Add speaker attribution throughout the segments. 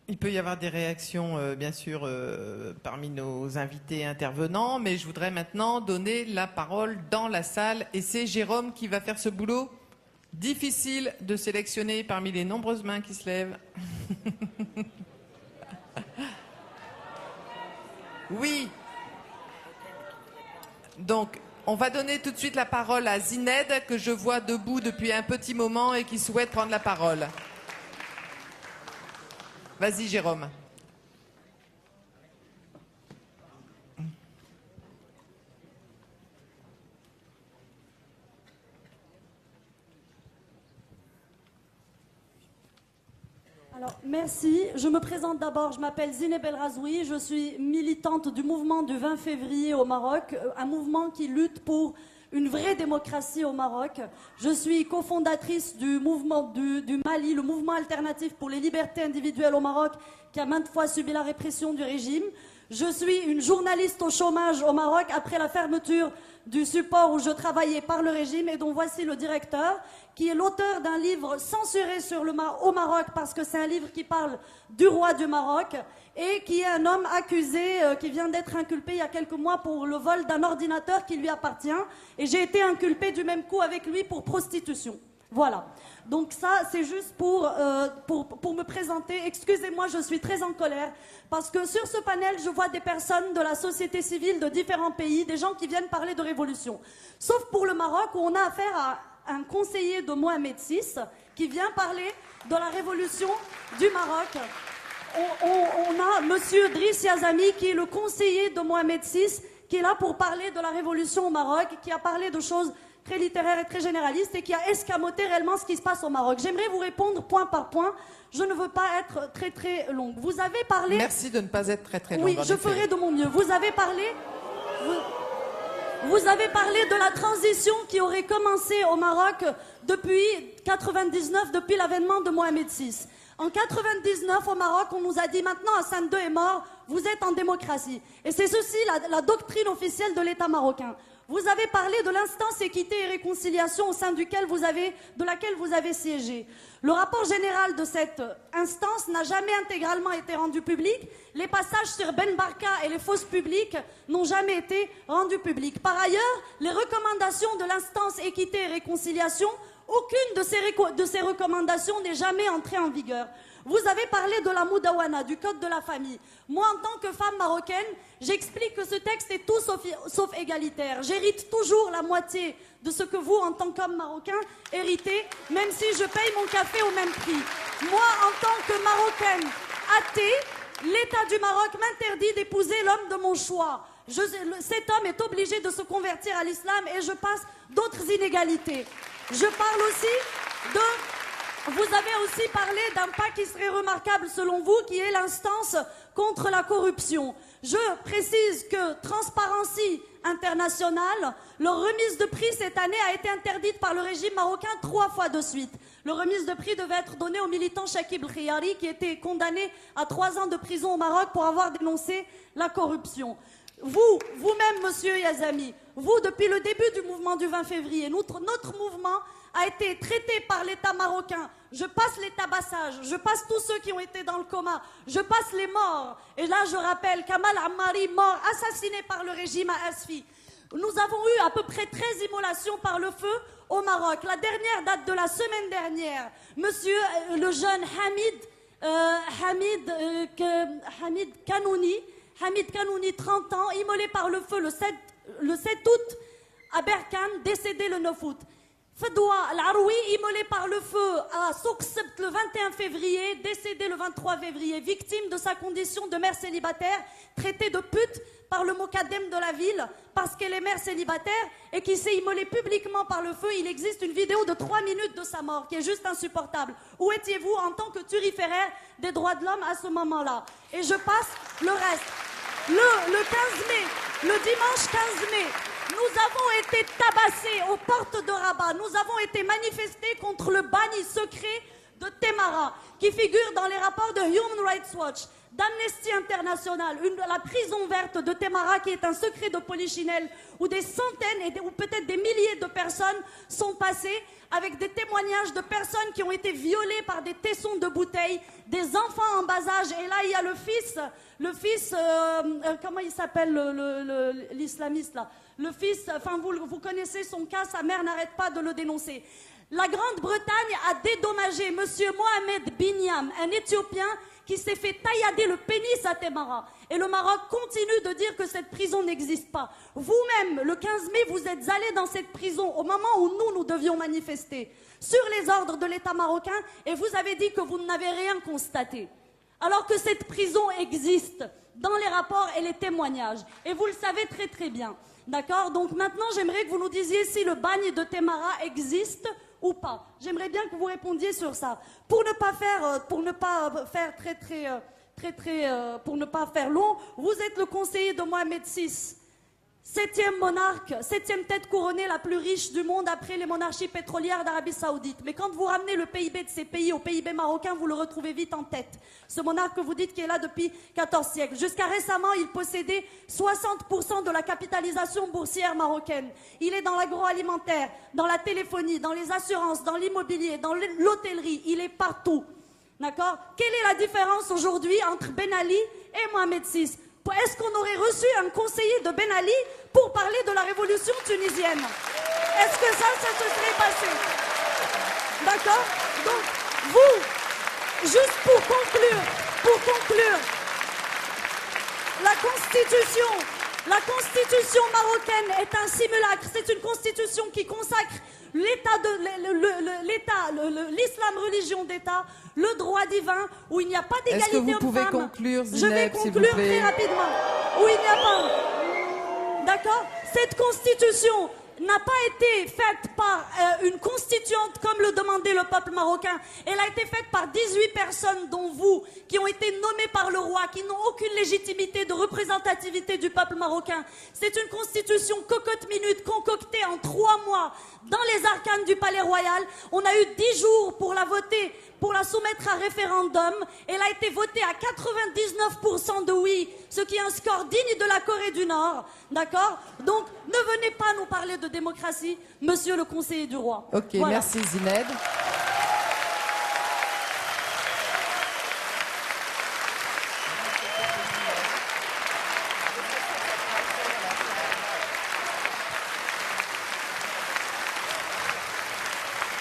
Speaker 1: Il peut y avoir des réactions, bien sûr, parmi nos invités intervenants, mais je voudrais maintenant donner la parole dans la salle. Et c'est Jérôme qui va faire ce boulot difficile de sélectionner parmi les nombreuses mains qui se lèvent. Oui. Donc, on va donner tout de suite la parole à Zined, que je vois debout depuis un petit moment et qui souhaite prendre la parole. Vas-y, Jérôme.
Speaker 2: Alors, merci. Je me présente d'abord. Je m'appelle Zineb El Razoui. Je suis militante du mouvement du 20 février au Maroc, un mouvement qui lutte pour une vraie démocratie au Maroc. Je suis cofondatrice du mouvement du Mali, le mouvement alternatif pour les libertés individuelles au Maroc, qui a maintes fois subi la répression du régime. Je suis une journaliste au chômage au Maroc après la fermeture du support où je travaillais par le régime et dont voici le directeur, qui est l'auteur d'un livre censuré au Maroc parce que c'est un livre qui parle du roi du Maroc et qui est un homme accusé qui vient d'être inculpé il y a quelques mois pour le vol d'un ordinateur qui lui appartient. Et j'ai été inculpée du même coup avec lui pour prostitution. Voilà. Donc ça, c'est juste pour me présenter. Excusez-moi, je suis très en colère parce que sur ce panel, je vois des personnes de la société civile de différents pays, des gens qui viennent parler de révolution. Sauf pour le Maroc où on a affaire à un conseiller de Mohamed VI qui vient parler de la révolution du Maroc. On a monsieur Driss Yazami qui est le conseiller de Mohamed VI qui est là pour parler de la révolution au Maroc, qui a parlé de choses très littéraire et très généraliste et qui a escamoté réellement ce qui se passe au Maroc. J'aimerais vous répondre point par point. Je ne veux pas être très très longue. Vous avez parlé...
Speaker 1: Merci de ne pas être très très longue.
Speaker 2: Oui, je ferai de mon mieux. Vous avez parlé... Vous avez parlé de la transition qui aurait commencé au Maroc depuis 99, depuis l'avènement de Mohamed VI. En 99, au Maroc, on nous a dit maintenant Hassan II est mort, vous êtes en démocratie. Et c'est ceci la doctrine officielle de l'État marocain. Vous avez parlé de l'instance équité et réconciliation au sein de laquelle vous avez siégé. Le rapport général de cette instance n'a jamais intégralement été rendu public. Les passages sur Ben Barka et les fosses publiques n'ont jamais été rendus publics. Par ailleurs, les recommandations de l'instance équité et réconciliation, aucune de ces recommandations n'est jamais entrée en vigueur. Vous avez parlé de la Moudawana, du code de la famille. Moi, en tant que femme marocaine, j'explique que ce texte est tout sauf égalitaire. J'hérite toujours la moitié de ce que vous, en tant qu'homme marocain, héritez, même si je paye mon café au même prix. Moi, en tant que marocaine athée, l'État du Maroc m'interdit d'épouser l'homme de mon choix. Cet homme est obligé de se convertir à l'islam et je passe d'autres inégalités. Je parle aussi de... Vous avez aussi parlé d'un pas qui serait remarquable selon vous, qui est l'instance contre la corruption. Je précise que Transparency International, leur remise de prix cette année a été interdite par le régime marocain 3 fois de suite. Le remise de prix devait être donné au militant Chakib El-Khiyari qui était condamné à 3 ans de prison au Maroc pour avoir dénoncé la corruption. Vous-même, monsieur Yazami, vous, depuis le début du mouvement du 20 février, notre mouvement a été traité par l'État marocain. Je passe les tabassages, je passe tous ceux qui ont été dans le coma, je passe les morts. Et là, je rappelle Kamal Ammari, mort, assassiné par le régime à Asfi. Nous avons eu à peu près 13 immolations par le feu au Maroc. La dernière date de la semaine dernière. Monsieur le jeune Hamid Kanouni, 30 ans, immolé par le feu le 7 août à Berkane, décédé le 9 août. Fedwa Al-Aroui, immolé par le feu à Souk Sebt le 21 février, décédé le 23 février, victime de sa condition de mère célibataire, traitée de pute par le Mokadem de la ville, parce qu'elle est mère célibataire et qui s'est immolée publiquement par le feu. Il existe une vidéo de 3 minutes de sa mort, qui est juste insupportable. Où étiez-vous en tant que turiféraire des droits de l'homme à ce moment-là? Et je passe le reste. Le 15 mai, le dimanche 15 mai, nous avons été tabassés aux portes de Rabat. Nous avons été manifestés contre le bagne secret de Temara, qui figure dans les rapports de Human Rights Watch. d'Amnesty International, la prison verte de Témara qui est un secret de polichinelle où des centaines ou peut-être des milliers de personnes sont passées avec des témoignages de personnes qui ont été violées par des tessons de bouteilles, des enfants en bas âge. Et là, il y a le fils, comment il s'appelle l'islamiste là? Le fils, enfin vous connaissez son cas, sa mère n'arrête pas de le dénoncer. La Grande-Bretagne a dédommagé monsieur Mohamed Binyam, un Éthiopien qui s'est fait taillader le pénis à Témara. Et le Maroc continue de dire que cette prison n'existe pas. Vous-même, le 15 mai, vous êtes allé dans cette prison au moment où nous devions manifester sur les ordres de l'État marocain et vous avez dit que vous n'avez rien constaté. Alors que cette prison existe dans les rapports et les témoignages. Et vous le savez très très bien. D'accord? Donc maintenant, j'aimerais que vous nous disiez si le bagne de Témara existe ou pas. J'aimerais bien que vous répondiez sur ça. Pour ne pas faire long, vous êtes le conseiller de Mohamed VI, septième monarque, septième tête couronnée la plus riche du monde après les monarchies pétrolières d'Arabie Saoudite. Mais quand vous ramenez le PIB de ces pays au PIB marocain, vous le retrouvez vite en tête. Ce monarque que vous dites qui est là depuis 14 siècles. Jusqu'à récemment, il possédait 60% de la capitalisation boursière marocaine. Il est dans l'agroalimentaire, dans la téléphonie, dans les assurances, dans l'immobilier, dans l'hôtellerie. Il est partout. D'accord? Quelle est la différence aujourd'hui entre Ben Ali et Mohamed VI? Est-ce qu'on aurait reçu un conseiller de Ben Ali pour parler de la révolution tunisienne? Est-ce que ça se serait passé? D'accord? Donc, vous, juste pour conclure, la constitution marocaine est un simulacre. C'est une constitution qui consacre l'islam religion d'État, le droit divin, où il n'y a pas d'égalité homme-femme.
Speaker 1: Est-ce que vous pouvez conclure, Zineb,
Speaker 2: Je vais conclure très rapidement. Où il n'y a pas... D'accord? Cette constitution n'a pas été faite par une constituante comme le demandait le peuple marocain. Elle a été faite par 18 personnes, dont vous, qui ont été nommées par le roi, qui n'ont aucune légitimité de représentativité du peuple marocain. C'est une constitution cocotte-minute concoctée en 3 mois dans les arcanes du palais royal. On a eu 10 jours pour la voter, pour la soumettre à référendum. Elle a été votée à 99% de oui, ce qui est un score digne de la Corée du Nord. D'accord? Donc, ne venez pas nous parler de démocratie, monsieur le conseiller du roi.
Speaker 1: Ok, voilà. Merci Zineb.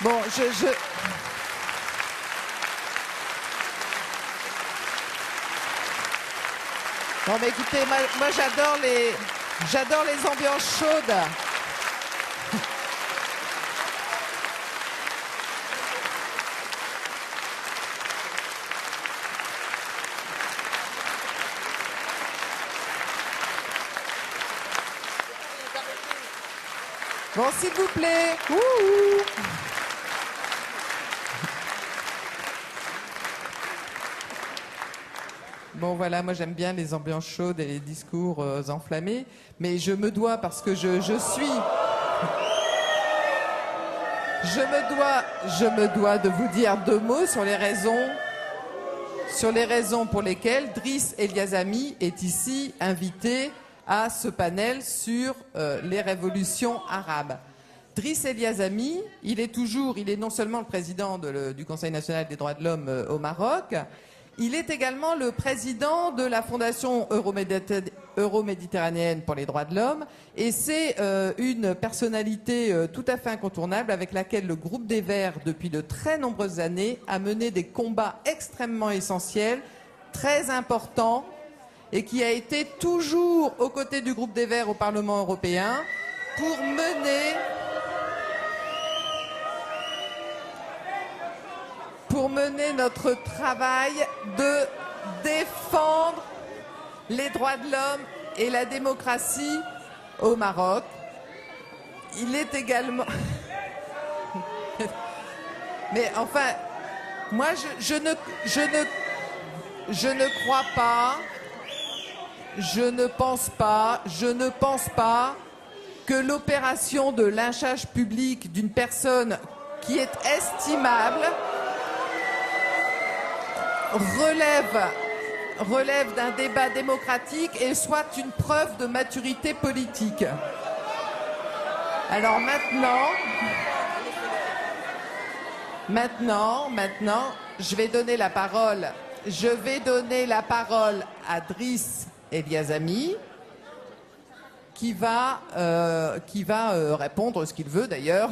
Speaker 1: Bon, Non mais écoutez, moi j'adore les ambiances chaudes. Bon, s'il vous plaît. Ouh. Bon voilà, moi j'aime bien les ambiances chaudes et les discours enflammés, mais je me dois, parce que je me dois de vous dire 2 mots sur les raisons pour lesquelles Driss Eliazami est ici invité à ce panel sur les révolutions arabes. Driss Eliazami, il est non seulement le président du Conseil national des droits de l'homme au Maroc, il est également le président de la Fondation euro-méditerranéenne pour les droits de l'homme et c'est une personnalité tout à fait incontournable avec laquelle le groupe des Verts, depuis de très nombreuses années, a mené des combats extrêmement essentiels, très importants, et qui a été toujours aux côtés du groupe des Verts au Parlement européen pour mener notre travail de défendre les droits de l'homme et la démocratie au Maroc. Il est également... Mais enfin, moi je ne crois pas, je ne pense pas que l'opération de lynchage public d'une personne qui est relève d'un débat démocratique et soit une preuve de maturité politique. Alors maintenant, je vais donner la parole à Driss Eliazami, qui va répondre ce qu'il veut d'ailleurs.